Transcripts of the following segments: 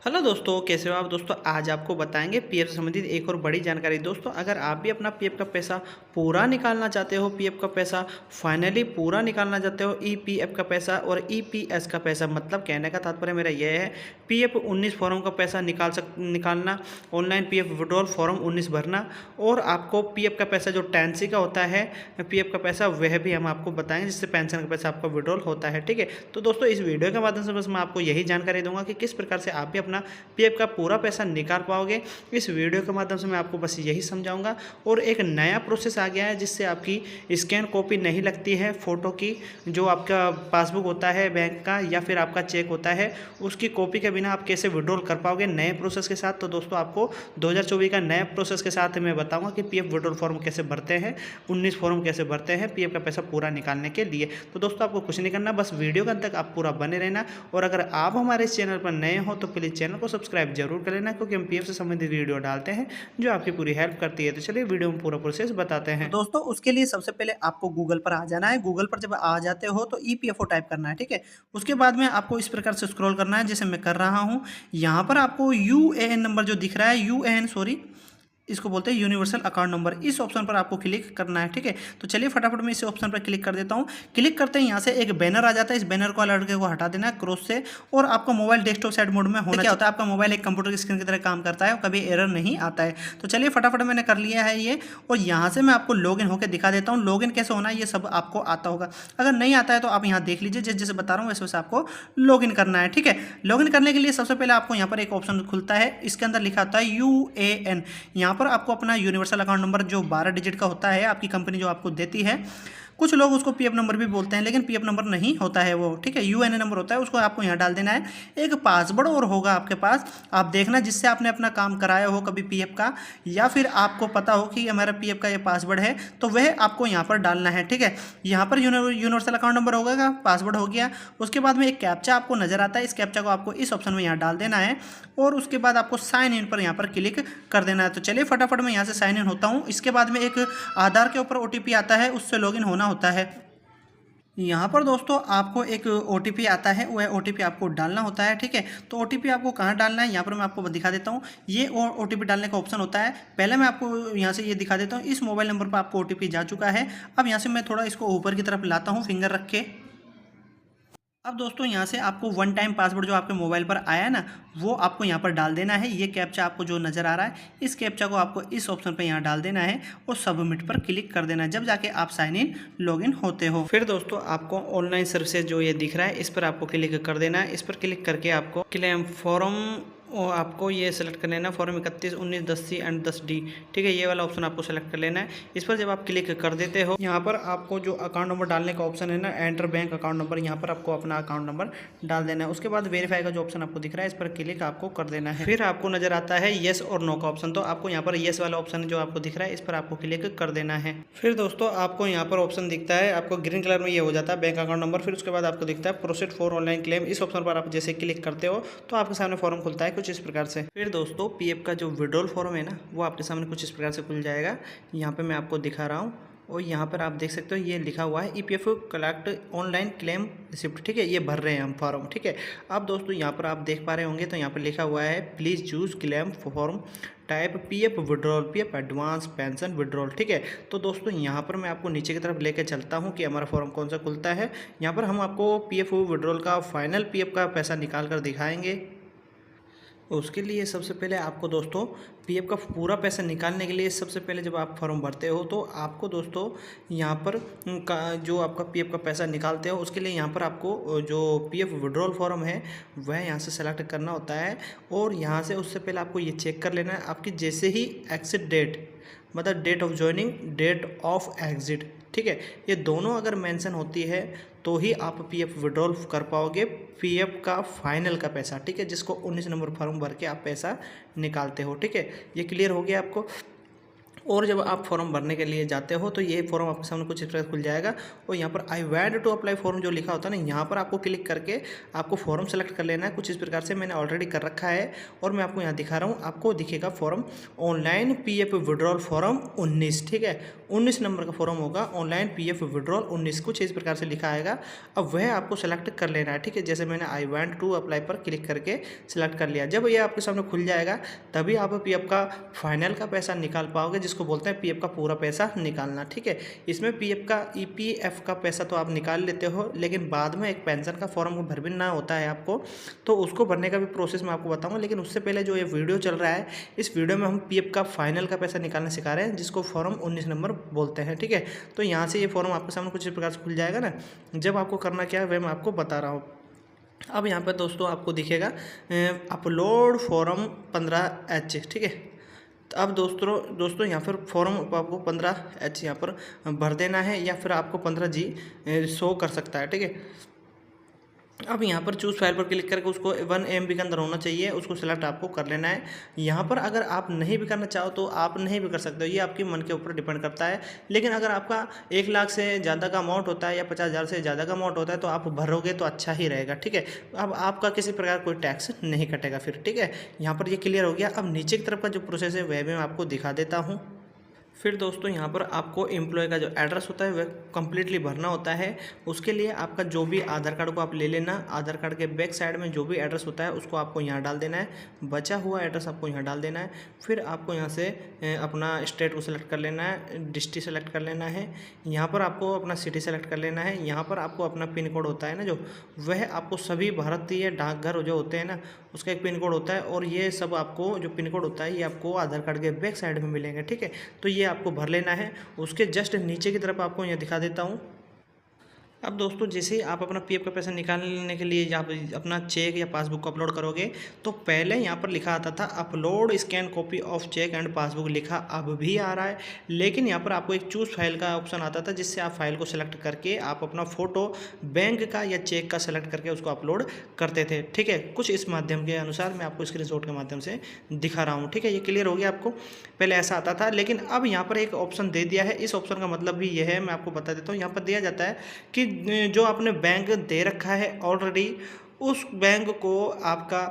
Hello दोस्तों, कैसे हो आप दोस्तों। आज आपको बताएंगे पीएफ से संबंधित एक और बड़ी जानकारी। दोस्तों, अगर आप भी अपना पीएफ का पैसा पूरा निकालना चाहते हो, पीएफ का पैसा फाइनली पूरा निकालना चाहते हो, ईपीएफ का पैसा और ईपीएस का पैसा, मतलब कहने का तात्पर्य मेरा यह है, पीएफ 19 फॉर्म का पैसा निकालना, ऑनलाइन पीएफ विड्रॉल फॉर्म 19 भरना, और आपको पीएफ का पैसा जो टेंसी का होता है पीएफ का पैसा, वह भी हम आपको बताएंगे, जिससे पेंशन का पैसा आपका विड्रॉल होता है। ठीक है, तो दोस्तों इस वीडियो के माध्यम से बस मैं आपको यही जानकारी दूंगा कि किस प्रकार से आप भी अपना पीएफ का पूरा पैसा निकाल पाओगे। इस वीडियो के माध्यम से मैं आपको बस यही समझाऊंगा। और एक नया प्रोसेस आ गया है जिससे आपकी स्कैन कॉपी नहीं लगती है फोटो की, जो आपका पासबुक होता है बैंक का या फिर आपका चेक होता है, उसकी कॉपी के बिना आप कैसे विड्रॉल कर पाओगे नए प्रोसेस के साथ। तो दोस्तों आपको 2024 का नए प्रोसेस के साथ मैं बताऊंगा कि पीएफ विड्रॉल फॉर्म कैसे भरते हैं, 19 फॉर्म कैसे भरते हैं पीएफ का पैसा पूरा निकालने के लिए। तो दोस्तों आपको कुछ नहीं करना, बस वीडियो के अंत तक आप पूरा बने रहना। और अगर आप हमारे इस चैनल पर नए हो तो प्लीज़ चैनल को सब्सक्राइब जरूर कर लेना, क्योंकि हम पीएफ से संबंधित वीडियो डालते हैं जो आपकी पूरी हेल्प करती है। तो चलिए वीडियो में पूरा प्रोसेस बताते हैं। तो दोस्तों उसके लिए सबसे पहले आपको गूगल पर आ जाना है। गूगल पर जब आ जाते हो तो ईपीएफओ टाइप करना है, ठीक है। उसके बाद में आपको इस प्रकार से स्क्रॉल करना है जैसे मैं कर रहा हूं। यहाँ पर आपको यूएएन नंबर जो दिख रहा है, यूएएन सॉरी, इसको बोलते हैं यूनिवर्सल अकाउंट नंबर, इस ऑप्शन पर आपको क्लिक करना है, ठीक है। तो चलिए फटाफट मैं इस ऑप्शन पर क्लिक कर देता हूँ। क्लिक करते हैं यहाँ से एक बैनर आ जाता है, इस बैनर को लड़के को हटा देना है क्रॉस से, और आपका मोबाइल डेस्कटॉप साइड मोड में होना। क्या होता है, आपका मोबाइल एक कंप्यूटर की स्क्रीन की तरह काम करता है, कभी एरर नहीं आता है। तो चलिए फटाफट मैंने कर लिया है ये, और यहाँ से मैं आपको लॉगिन होकर दिखा देता हूँ। लॉगिन कैसे होना है ये सब आपको आता होगा, अगर नहीं आता है तो आप यहाँ देख लीजिए, जैसे जैसे बता रहा हूँ वैसे वैसे आपको लॉगिन करना है, ठीक है। लॉगिन करने के लिए सबसे पहले आपको यहाँ पर एक ऑप्शन खुलता है, इसके अंदर लिखा होता है यूएएन। यहाँ पर आपको अपना यूनिवर्सल अकाउंट नंबर जो 12 डिजिट का होता है, आपकी कंपनी जो आपको देती है, कुछ लोग उसको पीएफ नंबर भी बोलते हैं, लेकिन पीएफ नंबर नहीं होता है वो, ठीक है। यूएनए नंबर होता है, उसको आपको यहाँ डाल देना है। एक पासवर्ड और होगा आपके पास, आप देखना जिससे आपने अपना काम कराया हो कभी पीएफ का, या फिर आपको पता हो कि हमारा पीएफ का ये पासवर्ड है, तो वह आपको यहाँ पर डालना है, ठीक है। यहाँ पर यूनिवर्सल अकाउंट नंबर होगा, पासवर्ड हो गया। उसके बाद में एक कैप्चा आपको नजर आता है, इस कैप्चा को आपको इस ऑप्शन में यहाँ डाल देना है, और उसके बाद आपको साइन इन पर यहाँ पर क्लिक कर देना है। तो चलिए फटाफट मैं यहाँ से साइन इन होता हूँ। इसके बाद में एक आधार के ऊपर ओटीपी आता है, उससे लॉगिन होना होता है। यहाँ पर दोस्तों आपको एक ओटीपी आता है, वह ओटीपी आपको डालना होता है, ठीक है। तो ओटीपी आपको कहाँ डालना है यहाँ पर मैं आपको दिखा देता हूँ। ये ओटीपी डालने का ऑप्शन होता है, पहले मैं आपको यहाँ से ये दिखा देता हूँ। इस मोबाइल नंबर पर आपको ओटीपी जा चुका है। अब यहाँ से मैं थोड़ा इसको ऊपर की तरफ लाता हूँ फिंगर रख के। अब दोस्तों यहाँ से आपको वन टाइम पासवर्ड जो आपके मोबाइल पर आया है ना, वो आपको यहाँ पर डाल देना है। ये कैप्चा आपको जो नज़र आ रहा है, इस कैप्चा को आपको इस ऑप्शन पर यहाँ डाल देना है, और सबमिट पर क्लिक कर देना है, जब जाके आप साइन इन लॉगिन होते हो। फिर दोस्तों आपको ऑनलाइन सर्विसेज जो ये दिख रहा है, इस पर आपको क्लिक कर देना है। इस पर क्लिक करके आपको क्लेम फॉर्म, और आपको ये सेलेक्ट कर लेना फॉर्म 31, 19, 10C एंड 10D, ठीक है। ये वाला ऑप्शन आपको सेलेक्ट कर लेना है। इस पर जब आप क्लिक कर देते हो, यहाँ पर आपको जो अकाउंट नंबर डालने का ऑप्शन है ना, एंटर बैंक अकाउंट नंबर, यहाँ पर आपको अपना अकाउंट नंबर डाल देना है। उसके बाद वेरीफाई का जो ऑप्शन आपको दिख रहा है, इस पर क्लिक आपको कर देना है। फिर आपको नजर आता है येस और नो का ऑप्शन, तो आपको यहाँ पर येस वाला ऑप्शन जो आपको दिख रहा है, इस पर आपको क्लिक कर देना है। फिर दोस्तों आपको यहाँ पर ऑप्शन दिखता है, आपको ग्रीन कलर में ये हो जाता है बैंक अकाउंट नंबर। फिर उसके बाद आपको दिखता है प्रोसीड फॉर ऑनलाइन क्लेम। इस ऑप्शन पर आप जैसे क्लिक करते हो तो आपके सामने फॉर्म खुलता है कुछ इस प्रकार से। फिर दोस्तों पीएफ का जो विड्रॉल फॉर्म है ना, वो आपके सामने कुछ इस प्रकार से खुल जाएगा। यहाँ पे मैं आपको दिखा रहा हूँ, और यहाँ पर आप देख सकते हो ये लिखा हुआ है EPF collect online claim receipt, ठीक है। ये भर रहे हैं हम फॉर्म, ठीक है। अब दोस्तों यहाँ पर आप देख पा रहे होंगे, तो यहाँ पर लिखा हुआ है please choose claim form type PF withdrawal, PF advance pension withdrawal, ठीक है। तो दोस्तों यहाँ पर मैं आपको नीचे की तरफ लेके चलता हूँ कि हमारा फॉर्म कौन सा खुलता है। यहाँ पर हम आपको पीएफ विड्रॉल का फाइनल पीएफ का पैसा निकाल कर दिखाएंगे। उसके लिए सबसे पहले आपको दोस्तों पीएफ का पूरा पैसा निकालने के लिए सबसे पहले जब आप फॉर्म भरते हो, तो आपको दोस्तों यहाँ पर जो आपका पीएफ का पैसा निकालते हो, उसके लिए यहाँ पर आपको जो पीएफ विड्रॉल फॉर्म है वह यहाँ से सेलेक्ट करना होता है। और यहाँ से उससे पहले आपको ये चेक कर लेना है आपकी जैसे ही एग्जिट डेट, मतलब date of joining, date of exit, ठीक है, ये दोनों अगर मेंशन होती है तो ही आप पीएफ विड्रॉल कर पाओगे पीएफ का फाइनल का पैसा, ठीक है, जिसको 19 नंबर फॉर्म भर के आप पैसा निकालते हो, ठीक है। ये क्लियर हो गया आपको। और जब आप फॉर्म भरने के लिए जाते हो तो ये फॉर्म आपके सामने कुछ इस प्रकार खुल जाएगा और यहाँ पर I want to apply form जो लिखा होता है ना, यहाँ पर आपको क्लिक करके आपको फॉर्म सेलेक्ट कर लेना है। कुछ इस प्रकार से मैंने ऑलरेडी कर रखा है और मैं आपको यहाँ दिखा रहा हूँ। आपको दिखेगा form online PF withdrawal form 19, ठीक है, 19 नंबर का फॉर्म होगा, ऑनलाइन PF विड्रॉल 19, कुछ इस प्रकार से लिखा आएगा। अब वह आपको सेलेक्ट कर लेना है, ठीक है। जैसे मैंने आई वांट टू अप्लाई पर क्लिक करके सिलेक्ट कर लिया। जब ये आपके सामने खुल जाएगा तभी आप PF का फाइनल का पैसा निकाल पाओगे, जिसको बोलते हैं PF का पूरा पैसा निकालना, ठीक है। इसमें PF का EPF का पैसा तो आप निकाल लेते हो, लेकिन बाद में एक पेंशन का फॉर्म भरना होता है आपको, तो उसको भरने का भी प्रोसेस मैं आपको बताऊंगा। लेकिन उससे पहले जो ये वीडियो चल रहा है, इस वीडियो में हम PF का फाइनल का पैसा निकालना सिखा रहे हैं, जिसको फॉर्म 19 नंबर बोलते हैं, ठीक है। तो यहाँ से ये फॉर्म आपके सामने कुछ इस प्रकार से खुल जाएगा ना। जब आपको करना क्या है वह मैं आपको बता रहा हूँ। अब यहाँ पर दोस्तों आपको दिखेगा अपलोड फॉर्म 15H, ठीक है। तो अब दोस्तों यहाँ पर फॉर्म आपको 15H यहाँ पर भर देना है, या फिर आपको 15G शो कर सकता है, ठीक है। अब यहाँ पर चूज़ फाइल पर क्लिक करके उसको 1 MB के अंदर होना चाहिए, उसको सेलेक्ट आपको कर लेना है। यहाँ पर अगर आप नहीं भी करना चाहो तो आप नहीं भी कर सकते हो, ये आपके मन के ऊपर डिपेंड करता है। लेकिन अगर आपका 1 लाख से ज़्यादा का अमाउंट होता है या 50,000 से ज़्यादा का अमाउंट होता है तो आप भरोगे तो अच्छा ही रहेगा, ठीक है। अब आपका किसी प्रकार कोई टैक्स नहीं कटेगा फिर, ठीक है। यहाँ पर ये क्लियर हो गया। अब नीचे की तरफ का जो प्रोसेस है वह भी मैं आपको दिखा देता हूँ। फिर दोस्तों यहाँ पर आपको एम्प्लॉय का जो एड्रेस होता है वह कम्प्लीटली भरना होता है। उसके लिए आपका जो भी आधार कार्ड को आप ले लेना, आधार कार्ड के बैक साइड में जो भी एड्रेस होता है उसको आपको यहाँ डाल देना है, बचा हुआ एड्रेस आपको यहाँ डाल देना है। फिर आपको यहाँ से अपना स्टेट को सिलेक्ट कर लेना है, डिस्ट्रिक्ट सेलेक्ट कर लेना है, यहाँ पर आपको अपना सिटी सेलेक्ट कर लेना है। यहाँ पर आपको अपना पिन कोड होता है ना जो, वह आपको सभी भारतीय डाकघर जो होते हैं ना उसका एक पिन कोड होता है, और ये सब आपको जो पिन कोड होता है ये आपको आधार कार्ड के बैक साइड में मिलेंगे, ठीक है। तो ये आपको भर लेना है। उसके जस्ट नीचे की तरफ आपको यहाँ दिखा देता हूँ। अब दोस्तों जैसे ही आप अपना PF का पैसा निकालने के लिए आप अपना चेक या पासबुक को अपलोड करोगे तो पहले यहाँ पर लिखा आता था upload scan copy of cheque and passbook, लिखा अब भी आ रहा है। लेकिन यहाँ पर आपको एक चूज़ फाइल का ऑप्शन आता था, जिससे आप फाइल को सिलेक्ट करके आप अपना फ़ोटो बैंक का या चेक का सेलेक्ट करके उसको अपलोड करते थे, ठीक है। कुछ इस माध्यम के अनुसार मैं आपको स्क्रीनशॉट के माध्यम से दिखा रहा हूँ, ठीक है। ये क्लियर हो गया आपको। पहले ऐसा आता था, लेकिन अब यहाँ पर एक ऑप्शन दे दिया है। इस ऑप्शन का मतलब भी यह है, मैं आपको बता देता हूँ। यहाँ पर दिया जाता है कि जो आपने बैंक दे रखा है ऑलरेडी, उस बैंक को आपका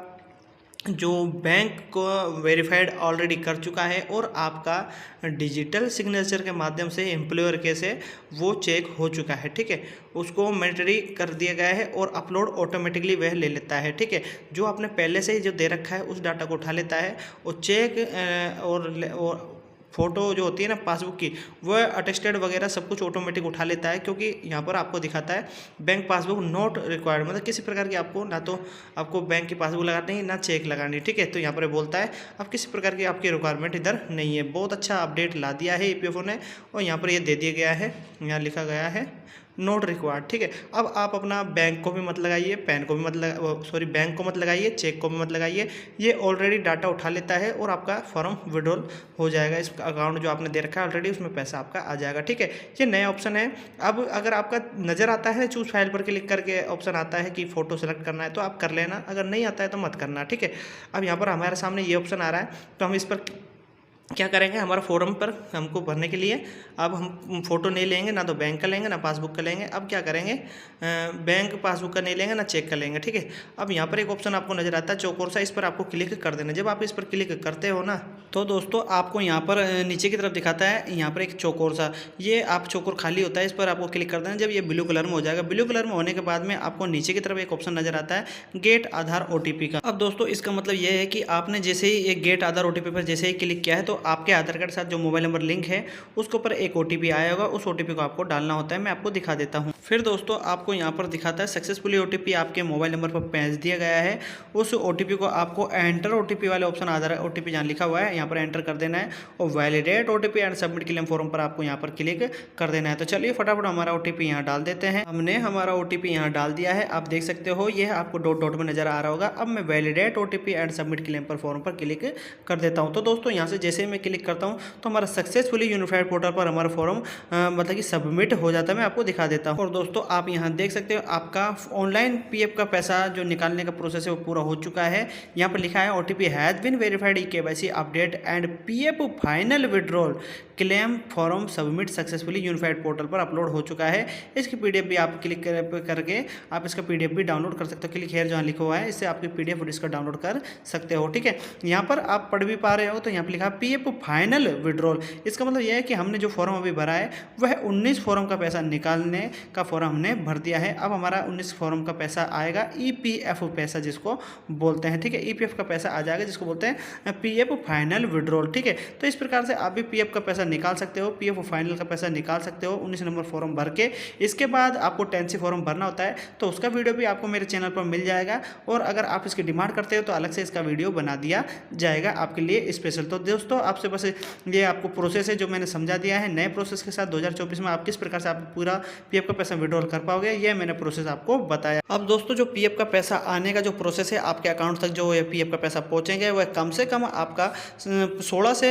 जो बैंक को वेरीफाइड ऑलरेडी कर चुका है और आपका डिजिटल सिग्नेचर के माध्यम से एम्प्लॉयर के से वो चेक हो चुका है, ठीक है। उसको मैंडेटरी कर दिया गया है और अपलोड ऑटोमेटिकली वह ले लेता है, ठीक है। जो आपने पहले से ही जो दे रखा है उस डाटा को उठा लेता है और चेक और फ़ोटो जो होती है ना पासबुक की, वह अटेस्टेड वगैरह सब कुछ ऑटोमेटिक उठा लेता है। क्योंकि यहाँ पर आपको दिखाता है बैंक पासबुक नॉट रिक्वायर्ड, मतलब किसी प्रकार की आपको ना तो आपको बैंक की पासबुक लगानी है ना चेक लगानी, ठीक है। तो यहाँ पर बोलता है अब किसी प्रकार की आपकी रिक्वायरमेंट इधर नहीं है। बहुत अच्छा अपडेट ला दिया है EPFO ने, और यहाँ पर ये दे दिया गया है, यहाँ लिखा गया है नोट रिक्वायर्ड, ठीक है। अब आप अपना बैंक को भी मत लगाइए, पैन को भी मत बैंक को मत लगाइए, चेक को भी मत लगाइए। ये ऑलरेडी डाटा उठा लेता है और आपका फॉर्म विड्रॉल हो जाएगा। इस अकाउंट जो आपने दे रखा है ऑलरेडी उसमें पैसा आपका आ जाएगा, ठीक है। ये नया ऑप्शन है। अब अगर आपका नज़र आता है चूज़ फाइल पर क्लिक करके ऑप्शन आता है कि फ़ोटो सेलेक्ट करना है तो आप कर लेना, अगर नहीं आता है तो मत करना, ठीक है। अब यहाँ पर हमारे सामने ये ऑप्शन आ रहा है, तो हम इस पर क्या करेंगे, हमारा फॉर्म पर हमको भरने के लिए अब हम फ़ोटो नहीं लेंगे, ना तो बैंक का लेंगे ना पासबुक का लेंगे। अब क्या करेंगे, बैंक पासबुक का नहीं लेंगे ना चेक का लेंगे, ठीक है। अब यहाँ पर एक ऑप्शन आपको नज़र आता है चौकोर सा, इस पर आपको क्लिक कर देना। जब आप इस पर क्लिक करते हो ना तो दोस्तों आपको यहाँ पर नीचे की तरफ दिखाता है, यहाँ पर एक चौकोर सा, ये आप चौकोर खाली होता है, इस पर आपको क्लिक कर देना। जब ये ब्लू कलर में हो जाएगा, ब्लू कलर में होने के बाद में आपको नीचे की तरफ एक ऑप्शन नज़र आता है गेट आधार OTP का। अब दोस्तों इसका मतलब ये है कि आपने जैसे ही एक गेट आधार OTP पर जैसे ही क्लिक किया है तो आपके आधार कार्ड के साथ जो मोबाइल नंबर लिंक है उसके ऊपर एक OTP आया होगा, उस OTP को आपको डालना होता है। मैं आपको दिखा देता हूँ। फिर दोस्तों आपको यहाँ पर दिखाता है सक्सेसफुली OTP आपके मोबाइल नंबर पर भेज दिया गया है। उस OTP को आपको एंटर OTP वाले ऑप्शन आधार OTP जहाँ लिखा हुआ है यहाँ पर एंटर कर देना है और validate OTP and submit claim form पर आपको यहाँ पर क्लिक कर देना है। तो चलिए फटाफट हमारा OTP यहाँ डाल देते हैं। हमने हमारा OTP यहाँ डाल दिया है, आप देख सकते हो ये आपको डॉट डॉट में नजर आ रहा होगा। अब मैं validate OTP and submit claim पर फॉर्म पर क्लिक कर देता हूँ। तो दोस्तों यहाँ से जैसे जैसे ही मैं क्लिक करता हूँ तो हमारा सक्सेसफुली यूनिफाइड पोर्टल पर हमारा फॉर्म मतलब कि सबमिट हो जाता है। मैं आपको दिखा देता हूँ। और दोस्तों आप यहाँ देख सकते हो आपका ऑनलाइन पीएफ का पैसा जो निकालने का प्रोसेस है वो पूरा हो चुका है। यहाँ पर लिखा है OTP has been verified, KYC update and PF final withdrawal claim form submit successfully unified portal पर अपलोड हो चुका है। इसकी PDF भी आप क्लिक करके आप इसका PDF भी डाउनलोड कर सकते हो। क्लिक हेयर जहाँ लिखा हुआ है इससे आपकी PDF और इसका डाउनलोड कर सकते हो। ठीक है, यहाँ पर आप पढ़ भी पा रहे हो तो यहाँ पर लिखा PF फाइनल विड्रॉल। इसका मतलब यह है कि हमने जो फॉर्म अभी भरा है वह 19 फॉर्म का पैसा निकालने का फॉर्म हमने भर दिया है। अब हमारा 19 फॉर्म का पैसा आएगा EPF पैसा जिसको बोलते हैं। ठीक है, EPF का पैसा आ जाएगा जिसको बोलते हैं PF फाइनल विड्रॉल। ठीक है, तो इस प्रकार से आप भी PF का पैसा निकाल सकते हो, PF फाइनल का पैसा निकाल सकते हो 19 नंबर फॉर्म भर के। इसके बाद आपको 10C फॉर्म भरना होता है तो उसका वीडियो भी आपको मेरे चैनल पर मिल जाएगा। और अगर आप इसकी डिमांड करते हो तो अलग से इसका वीडियो बना दिया जाएगा आपके लिए स्पेशल। तो दोस्तों आपसे बस ये आपको प्रोसेस है जो मैंने समझा दिया है। नए प्रोसेस के साथ 2024 में आप किस प्रकार से आप पूरा PF का पैसा विड्रॉल कर पाओगे ये मैंने प्रोसेस आपको बताया। अब दोस्तों जो PF का पैसा आने का जो प्रोसेस है आपके अकाउंट तक जो ये PF का पैसा पहुंचेंगे वह कम से कम आपका 16 से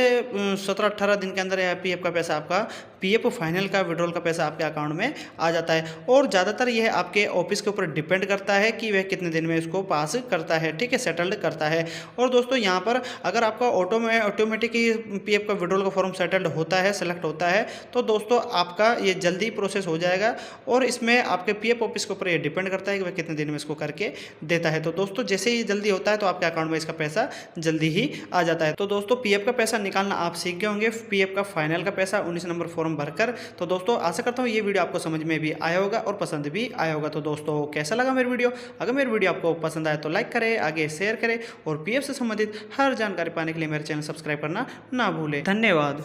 17-18 दिन के अंदर यह PF का पैसा आपका PF फाइनल का विड्रॉल का पैसा आपके अकाउंट में आ जाता है। और ज़्यादातर यह आपके ऑफिस के ऊपर डिपेंड करता है कि वह कितने दिन में इसको पास करता है। ठीक है, सेटल्ड करता है। और दोस्तों यहाँ पर अगर आपका ऑटोमेटिक ही PF का विड्रॉल का फॉर्म सेटल्ड होता है, सेलेक्ट होता है तो दोस्तों आपका ये जल्दी प्रोसेस हो जाएगा। और इसमें आपके PF ऑफिस के ऊपर ये डिपेंड करता है कि वह कितने दिन में इसको करके देता है। तो दोस्तों जैसे ही जल्दी होता है तो आपके अकाउंट में इसका पैसा जल्दी ही आ जाता है। तो दोस्तों PF का पैसा निकालना आप सीख गए होंगे, PF का फाइनल का पैसा 19 नंबर फॉर्म भरकर। तो दोस्तों आशा करता हूँ ये वीडियो आपको समझ में भी आया होगा और पसंद भी आया होगा। तो दोस्तों कैसा लगा मेरी वीडियो? अगर मेरी वीडियो आपको पसंद आए तो लाइक करें, आगे शेयर करें और PF से संबंधित हर जानकारी पाने के लिए मेरे चैनल सब्सक्राइब करना ना भूलें। धन्यवाद।